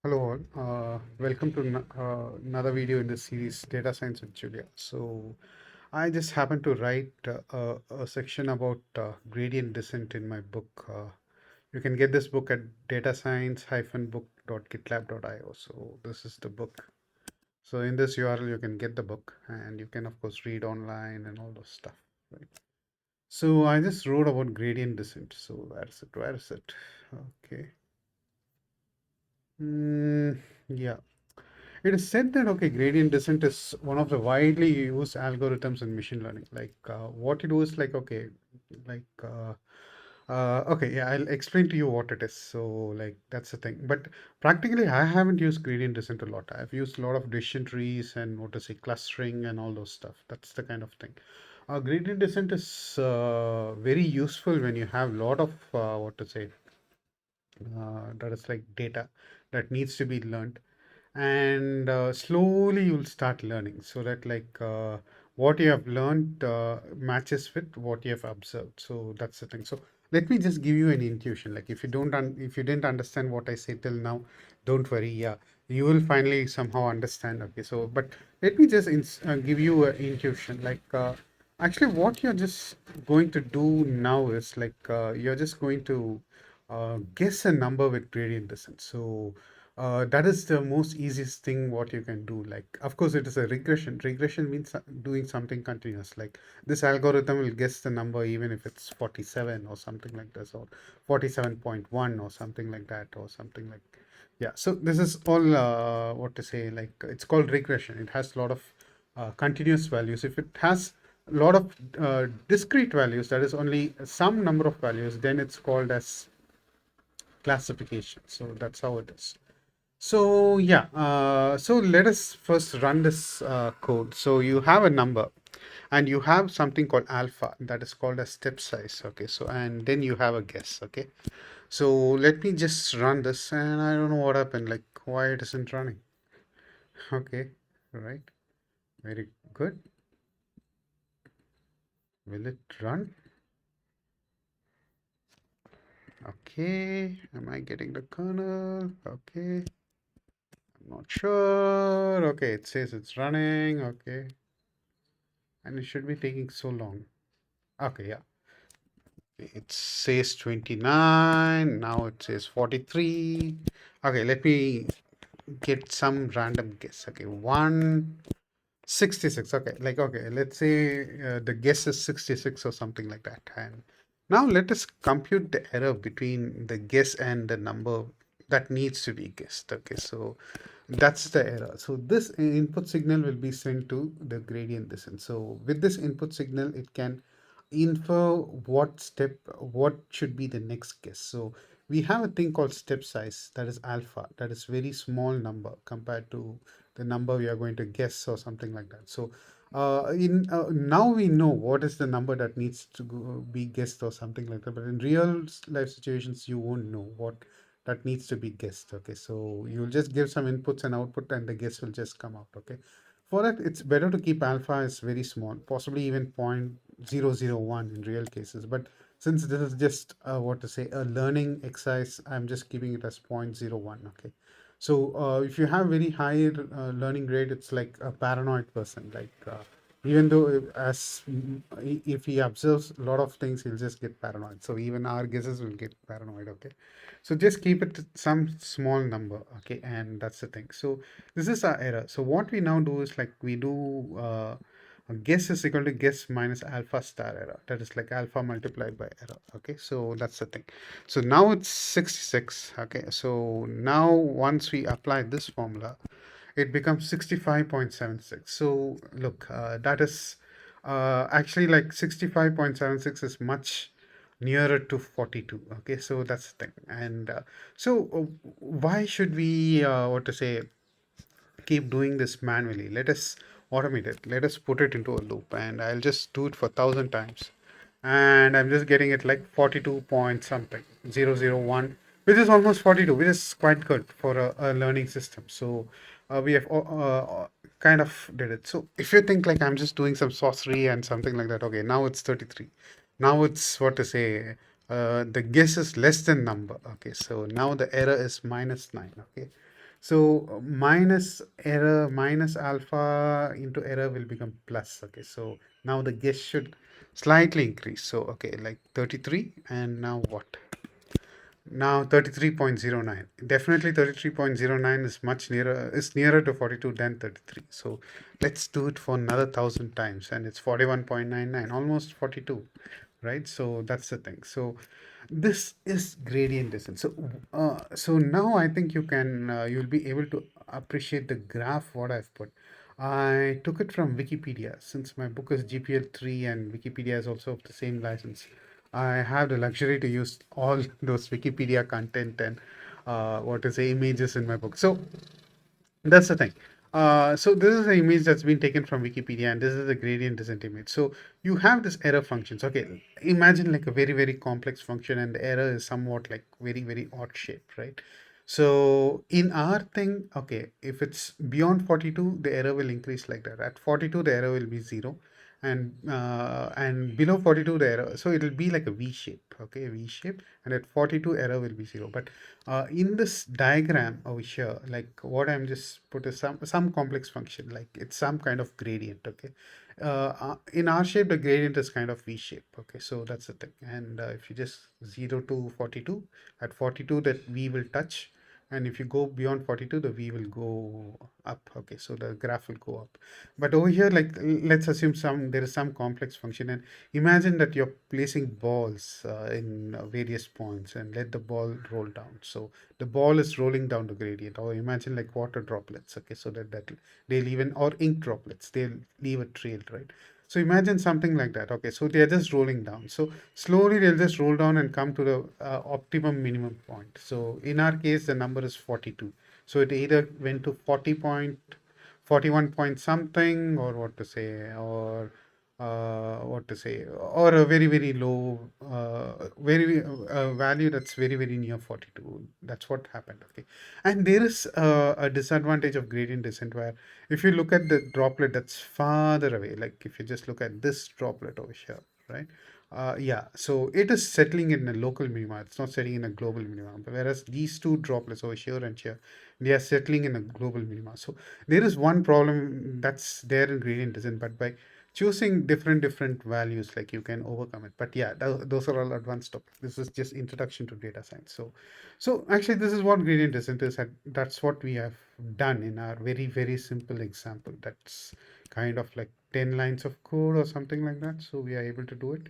Hello all. Welcome to another video in this series, Data Science with Julia. So, I just happened to write a section about gradient descent in my book. You can get this book at datascience-book.gitlab.io. So, this is the book. So, in this URL, you can get the book and you can, of course, read online and all those stuff. Right. So, I just wrote about gradient descent. So, where is it? Where is it? Okay. Mm, yeah. It is said that okay, gradient descent is one of the widely used algorithms in machine learning. Like what you do is like okay, like okay, yeah, I'll explain to you what it is. So like that's the thing. But practically, I haven't used gradient descent a lot. I've used a lot of decision trees and what to say clustering and all those stuff. That's the kind of thing. Gradient descent is very useful when you have a lot of what to say that is like data that needs to be learned and slowly you'll start learning so that what you have learned matches with what you have observed. So that's the thing. So let me just give you an intuition. Like if you didn't understand what I said till now, don't worry. Yeah, you will finally somehow understand. Okay, so but let me just give you an intuition. Actually what you're just going to do now is you're just going to guess a number with gradient descent. So that is the most easiest thing what you can do. Like, of course, it is a regression. Regression means doing something continuous. Like this algorithm will guess the number even if it's 47 or something like this, or 47.1 or something like that, or something like. Yeah. So this is all what to say. Like it's called regression. It has a lot of continuous values. If it has a lot of discrete values, that is only some number of values, then it's called as classification. So that's how it is. So yeah, so let us first run this code. So you have a number and you have something called alpha that is called a step size. Okay, so and then you have a guess. Okay, so let me just run this and I don't know what happened, like why it isn't running. Okay, right, very good. Will it run? Okay, am I getting the kernel? Okay, I'm not sure. Okay, it says it's running. Okay, and it should be taking so long. Okay, yeah. It says 29. Now it says 43. Okay, let me get some random guess. Okay, 166. Okay, okay, let's say the guess is 66 or something like that. And now let us compute the error between the guess and the number that needs to be guessed. Okay, so that's the error. So this input signal will be sent to the gradient descent. So with this input signal, it can infer what should be the next guess. So we have a thing called step size, that is alpha, that is very small number compared to the number we are going to guess or something like that. So in now we know what is the number that needs to be guessed or something like that. But in real life situations, you won't know what that needs to be guessed. Okay, so you'll just give some inputs and output, and the guess will just come out. Okay, for that, it's better to keep alpha as very small, possibly even 0.001 in real cases. But since this is just what to say a learning exercise, I'm just keeping it as 0.01. Okay, so if you have very high learning rate, it's like a paranoid person. Even though if he observes a lot of things, he'll just get paranoid. So even our guesses will get paranoid. Okay, so just keep it to some small number. Okay, and that's the thing. So this is our error. So what we now do is like we do guess is equal to guess minus alpha star error. That is like alpha multiplied by error. Okay, so that's the thing. So now it's 66. Okay, so now once we apply this formula, it becomes 65.76. So look, that is actually like 65.76 is much nearer to 42. Okay, so that's the thing. And why should we what to say keep doing this manually? Let us automate it. Let us put it into a loop, and I'll just do it for 1,000 times. And I'm just getting it like 42 point something 001, which is almost 42, which is quite good for a learning system. So we have kind of did it. So if you think like I'm just doing some sorcery and something like that, okay, now it's 33. Now it's what to say. The guess is less than number. Okay, so now the error is -9. Okay, So minus error minus alpha into error will become plus. Okay, so now the guess should slightly increase. So okay, like 33, and now what? Now 33.09. Definitely 33.09 is much nearer, is nearer to 42 than 33. So let's do it for another 1,000 times, and it's 41.99, almost 42, right? So that's the thing. So this is gradient descent. So now I think you'll be able to appreciate the graph what I've put. I took it from Wikipedia, since my book is GPL 3 and Wikipedia is also of the same license. I have the luxury to use all those Wikipedia content and what to say images in my book. So that's the thing. So this is the image that's been taken from Wikipedia, and this is the gradient descent image. So you have this error functions. Okay, imagine like a very very complex function, and the error is somewhat like very very odd shape, right? So in our thing, okay, if it's beyond 42, the error will increase like that. At 42, the error will be zero, and below 42, the error. So it'll be like a V shape. Okay, V shape, and at 42, error will be zero. But in this diagram over here, like what I'm just put is some complex function, like it's some kind of gradient. Okay, in our shape, the gradient is kind of V shape. Okay, so that's the thing. And if you just 0 to 42, at 42 that V will touch, and if you go beyond 42, the V will go up. Okay, so the graph will go up. But over here, like let's assume there is some complex function, and imagine that you're placing balls in various points and let the ball roll down. So the ball is rolling down the gradient, or imagine like water droplets. Okay, so that they'll even, or ink droplets, they'll leave a trail, right? So imagine something like that. Okay, so they're just rolling down. So slowly they'll just roll down and come to the optimum minimum point. So in our case, the number is 42. So it either went to 41 point something, or what to say, or a very very low very value that's very very near 42. That's what happened. Okay, and there is a disadvantage of gradient descent, where if you look at the droplet that's farther away, like if you just look at this droplet over here, right? Yeah, so it is settling in a local minima. It's not settling in a global minima. Whereas these two droplets over here and here, they are settling in a global minima. So there is one problem that's there in gradient descent, but by choosing different values, like you can overcome it. But yeah, those are all advanced topics. This is just introduction to data science. So actually this is what gradient descent is, and that's what we have done in our very very simple example. That's kind of like 10 lines of code or something like that, so we are able to do it.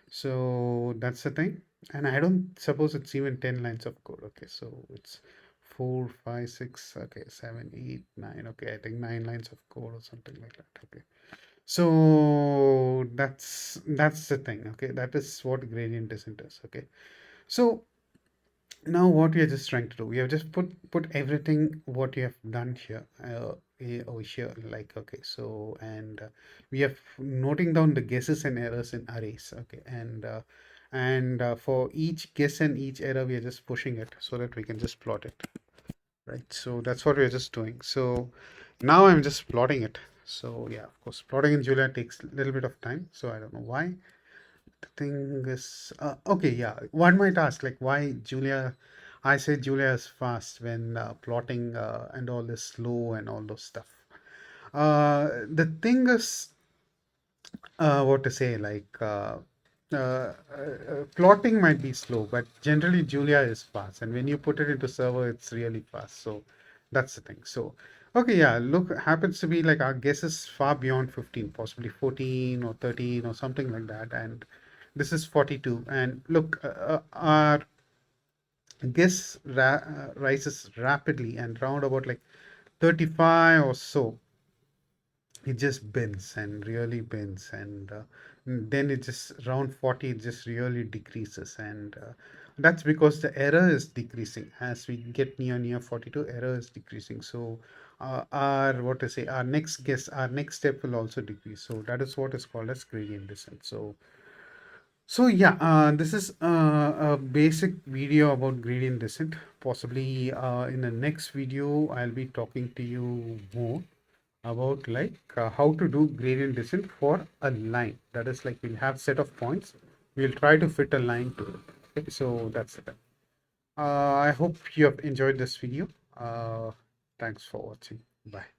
So that's the thing. And I don't suppose it's even 10 lines of code. Okay, so it's 4, 5, 6, okay, 7, 8, 9. Okay, I think 9 lines of code or something like that. Okay. So that's the thing. Okay, that is what gradient descent is. Okay. So now what we are just trying to do, we have just put everything what you have done here over here, like okay, so and we have noting down the guesses and errors in arrays. Okay, and for each guess and each error we are just pushing it so that we can just plot it, right? So that's what we're just doing. So now I'm just plotting it. So yeah, of course plotting in Julia takes a little bit of time, so I don't know why. The thing is, okay, yeah, one might ask like why Julia, I say Julia is fast when plotting and all is slow and all those stuff. The thing is, what to say, like plotting might be slow, but generally Julia is fast, and when you put it into server, it's really fast. So that's the thing. So okay, yeah, look, happens to be like our guess is far beyond 15, possibly 14 or 13 or something like that, and this is 42. And look, our rises rapidly, and round about like 35 or so it just bends and really bends, and then it just around 40 it just really decreases, and that's because the error is decreasing as we get near 42. Error is decreasing, so our what to say, our next guess, our next step will also decrease. So that is what is called as gradient descent. So yeah, this is a basic video about gradient descent. Possibly in the next video I'll be talking to you more about like how to do gradient descent for a line. That is like we'll have set of points. We'll try to fit a line to it. Okay, so that's it. I hope you have enjoyed this video. Thanks for watching. Bye.